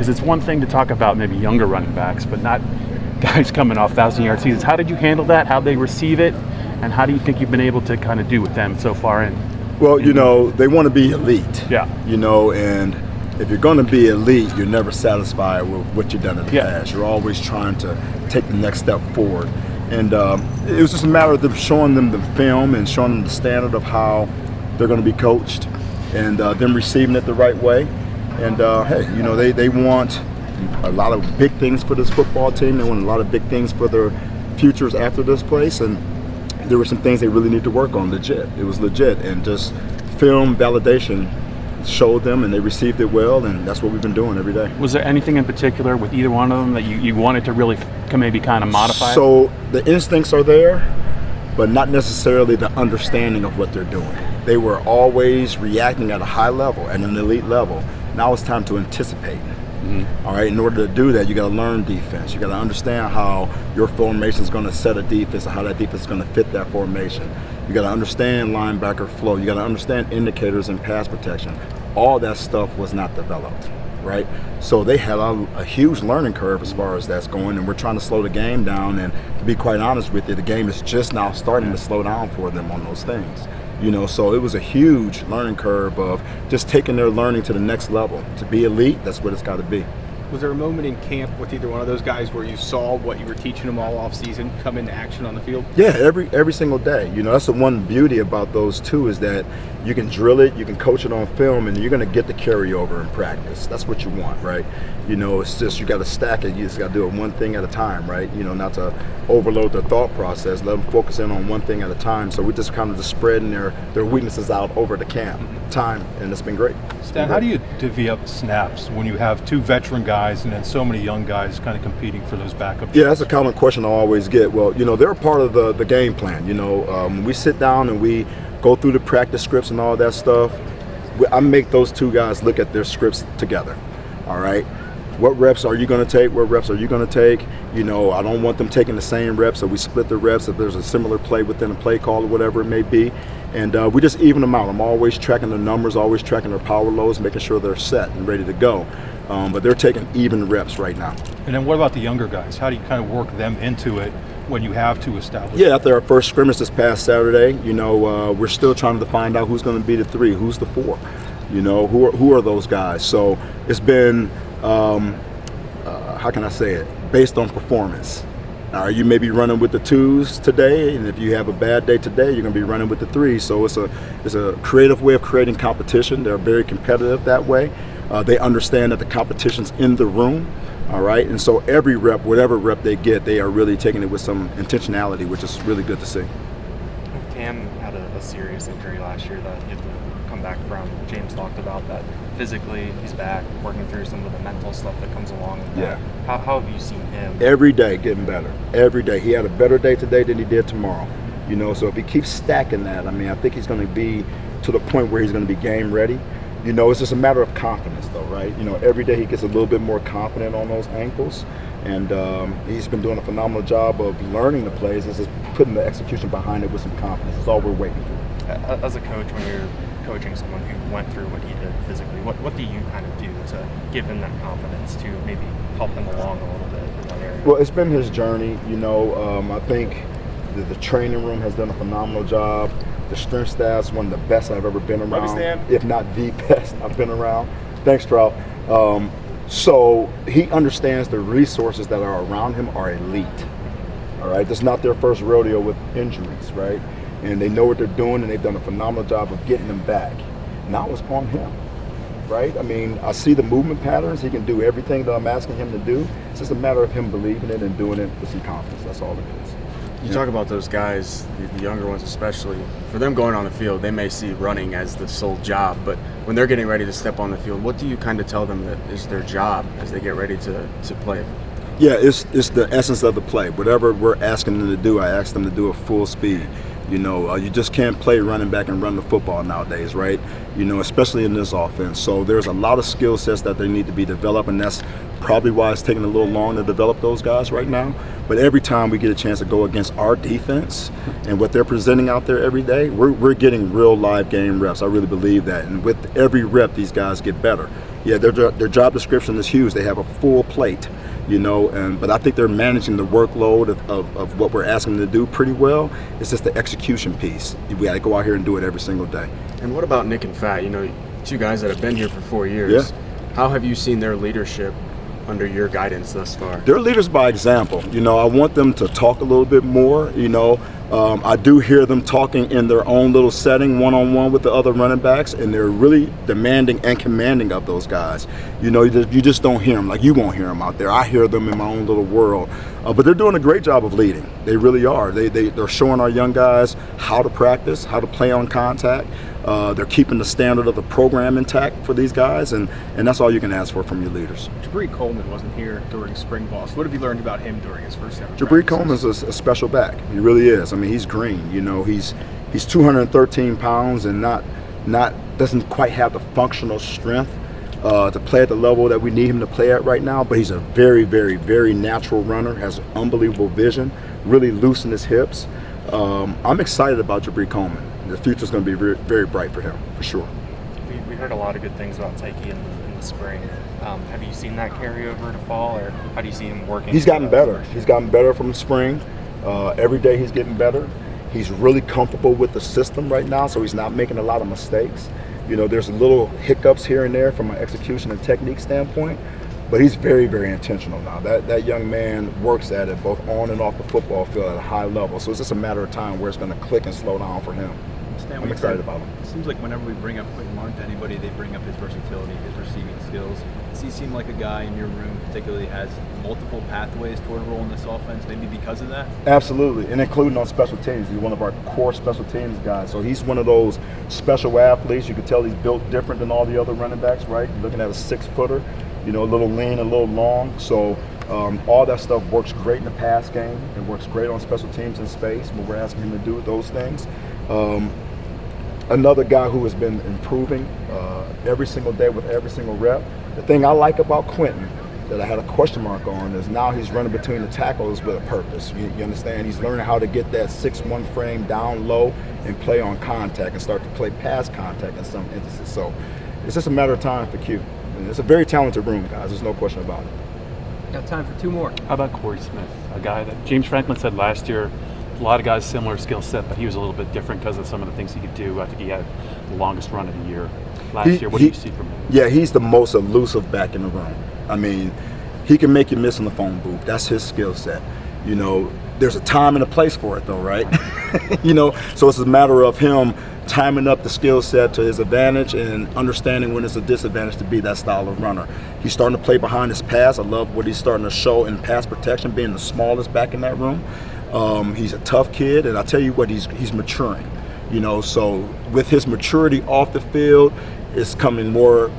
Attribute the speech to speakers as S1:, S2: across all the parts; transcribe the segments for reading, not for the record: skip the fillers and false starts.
S1: Because it's one thing to talk about maybe younger running backs, but not guys coming off 1,000-yard seasons. How did you handle that? How they receive it? And how do you think you've been able to kind of do with them so far in?
S2: Well, they want to be elite.
S1: Yeah.
S2: And if you're going to be elite, you're never satisfied with what you've done in the past. You're always trying to take the next step forward. And it was just a matter of them showing them the film and showing them the standard of how they're going to be coached, and them receiving it the right way. And hey, they want a lot of big things for this football team. They want a lot of big things for their futures after this place. And there were some things they really need to work on. Legit. It was legit, and just film validation showed them, and they received it well, and that's what we've been doing every day.
S1: Was there anything in particular with either one of them that you wanted to really maybe kind of modify?
S2: So the instincts are there, but not necessarily the understanding of what they're doing. They were always reacting at a high level, at an elite level. Now it's time to anticipate. Mm-hmm. All right, in order to do that, you got to learn defense. You got to understand how your formation is going to set a defense and how that defense is going to fit that formation. You got to understand linebacker flow. You got to understand indicators and pass protection. All that stuff was not developed, right? So they had a huge learning curve as far as that's going, and we're trying to slow the game down. And to be quite honest with you, the game is just now starting to slow down for them on those things. So it was a huge learning curve of just taking their learning to the next level. To be elite, that's what it's got to be.
S3: Was there a moment in camp with either one of those guys where you saw what you were teaching them all off season come into action on the field?
S2: Yeah, every single day. That's the one beauty about those two, is that you can drill it, you can coach it on film, and you're going to get the carryover in practice. That's what you want, right? It's just you got to stack it. You just got to do it one thing at a time, right? Not to overload their thought process. Let them focus in on one thing at a time. So we just kind of just spreading their weaknesses out over the camp time, and it's been great.
S4: Stan, how do you divvy up snaps when you have two veteran guys and then so many young guys kind of competing for those backup?
S2: Yeah, that's a common question I always get. Well, they're a part of the game plan. When we sit down and we go through the practice scripts and all that stuff, I make those two guys look at their scripts together. All right, what reps are you going to take? What reps are you going to take? I don't want them taking the same reps, so we split the reps if there's a similar play within a play call or whatever it may be. And we just even them out. I'm always tracking their numbers, always tracking their power loads, making sure they're set and ready to go. But they're taking even reps right now.
S4: And then what about the younger guys? How do you kind of work them into it when you have to establish?
S2: Yeah, after our first scrimmage this past Saturday, we're still trying to find out who's going to be the 3, who's the 4. Who are those guys? So it's been, how can I say it, based on performance. You may be running with the 2s today, and if you have a bad day today, you're going to be running with the 3s. So it's a creative way of creating competition. They're very competitive that way. They understand that the competition's in the room. All right, and so every rep, whatever rep they get, they are really taking it with some intentionality, which is really good to see.
S5: Cam had a serious injury last year that he had to come back from. James talked about that physically. He's back, working through some of the mental stuff that comes along with that. How have you seen him?
S2: Every day getting better. Every day. He had a better day today than he did tomorrow. So if he keeps stacking that, I think he's going to be to the point where he's going to be game ready. It's just a matter of confidence, though, right? Every day he gets a little bit more confident on those ankles, and he's been doing a phenomenal job of learning the plays and just putting the execution behind it with some confidence. That's all we're waiting for.
S5: As a coach, when you're coaching someone who went through what he did physically, what do you kind of do to give him that confidence to maybe help him along a little bit in that area?
S2: Well, it's been his journey. I think the training room has done a phenomenal job. The strength staff's one of the best I've ever been around, if not the best I've been around. Thanks, Trout. So he understands the resources that are around him are elite. All right, that's not their first rodeo with injuries, right? And they know what they're doing, and they've done a phenomenal job of getting them back. Now it's on him, right? I see the movement patterns. He can do everything that I'm asking him to do. It's just a matter of him believing it and doing it with some confidence. That's all it is.
S6: You talk about those guys, the younger ones especially. For them going on the field, they may see running as the sole job, but when they're getting ready to step on the field, what do you kind of tell them that is their job as they get ready to play?
S2: Yeah, it's the essence of the play. Whatever we're asking them to do, I ask them to do it full speed. You just can't play running back and run the football nowadays, right? Especially in this offense. So there's a lot of skill sets that they need to be developed, and that's probably why it's taking a little long to develop those guys right now. But every time we get a chance to go against our defense and what they're presenting out there every day, we're getting real live game reps. I really believe that. And with every rep, these guys get better. Yeah, their job description is huge. They have a full plate, but I think they're managing the workload of what we're asking them to do pretty well. It's just the execution piece. We got to go out here and do it every single day.
S6: And what about Nick and Fat? Two guys that have been here for 4 years.
S2: Yeah.
S6: How have you seen their leadership under your guidance thus far?
S2: They're leaders by example. I want them to talk a little bit more. I do hear them talking in their own little setting, one-on-one with the other running backs, and they're really demanding and commanding of those guys. You just don't hear them. Like, you won't hear them out there. I hear them in my own little world. But they're doing a great job of leading. They really are. They're showing our young guys how to practice, how to play on contact. They're keeping the standard of the program intact for these guys, and that's all you can ask for from your leaders.
S3: Jabri Coleman wasn't here during spring ball. So what have you learned about him during his first 7
S2: Jabri Coleman's a special back. He really is. I mean, he's green. He's 213 pounds and doesn't quite have the functional strength to play at the level that we need him to play at right now. But he's a very, very, very natural runner. Has unbelievable vision. Really loose in his hips. I'm excited about Jabri Coleman. The future's going to be very, very bright for him, for sure.
S5: We heard a lot of good things about Tyke in the spring. Have you seen that carry over to fall, or how do you see him working?
S2: He's gotten better. He's gotten better from spring. Every day he's getting better. He's really comfortable with the system right now, so he's not making a lot of mistakes. There's little hiccups here and there from an execution and technique standpoint, but he's very, very intentional now. That young man works at it both on and off the football field at a high level, so it's just a matter of time where it's going to click and slow down for him. I'm excited about him.
S7: It seems like whenever we bring up Quentin Martin to anybody, they bring up his versatility, his receiving skills. Does he seem like a guy in your room particularly has multiple pathways toward a role in this offense, maybe because of that?
S2: Absolutely, and including on special teams. He's one of our core special teams guys. So he's one of those special athletes. You can tell he's built different than all the other running backs, right? You're looking at a 6-footer, a little lean, a little long. So all that stuff works great in the pass game. It works great on special teams in space when we're asking him to do those things. Another guy who has been improving every single day with every single rep. The thing I like about Quentin that I had a question mark on is now he's running between the tackles with a purpose. You understand? He's learning how to get that 6'1" frame down low and play on contact and start to play past contact in some instances. So it's just a matter of time for Q. And it's a very talented room, guys. There's no question about it.
S7: Got time for 2 more.
S1: How about Corey Smith, a guy that James Franklin said last year, a lot of guys similar skill set, but he was a little bit different because of some of the things he could do. I think he had the longest run of the year last year. What do you see from him?
S2: Yeah, he's the most elusive back in the room. I mean, he can make you miss in the phone booth. That's his skill set. There's a time and a place for it, though, right? So it's a matter of him timing up the skill set to his advantage and understanding when it's a disadvantage to be that style of runner. He's starting to play behind his pass. I love what he's starting to show in pass protection, being the smallest back in that room. He's a tough kid, and I tell you what, he's maturing. So with his maturity off the field, it's coming more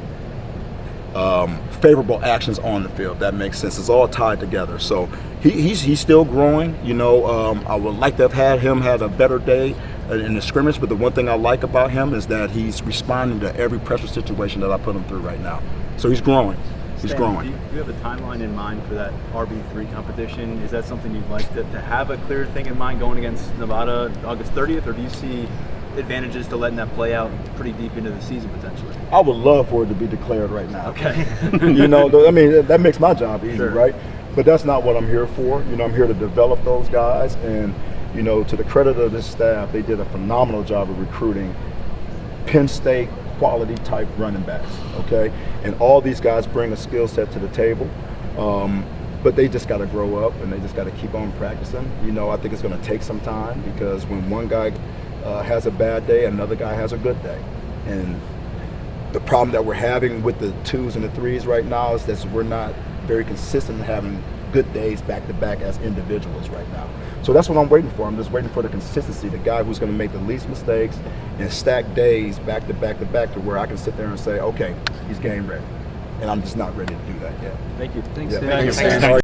S2: favorable actions on the field. That makes sense. It's all tied together. So he's still growing. I would like to have had him had a better day in the scrimmage, but the one thing I like about him is that he's responding to every pressure situation that I put him through right now. So he's growing. He's growing.
S7: Do you have a timeline in mind for that RB3 competition? Is that something you'd like to have a clear thing in mind going against Nevada August 30th, or do you see advantages to letting that play out pretty deep into the season potentially?
S2: I would love for it to be declared right now.
S7: Okay.
S2: That makes my job easy,
S7: Sure.
S2: right? But that's not what I'm here for. I'm here to develop those guys, and to the credit of this staff, they did a phenomenal job of recruiting Penn State quality type running backs, okay? And all these guys bring a skill set to the table, but they just got to grow up and they just got to keep on practicing. I think it's going to take some time because when one guy has a bad day, another guy has a good day. And the problem that we're having with the 2s and the 3s right now is that we're not very consistent in having good days back to back as individuals right now. So that's what I'm waiting for. I'm just waiting for the consistency, the guy who's going to make the least mistakes and stack days back to back to back to where I can sit there and say, okay, he's game ready. And I'm just not ready to do that yet.
S7: Thank you.
S2: Thanks,
S7: Stan.
S2: Stan.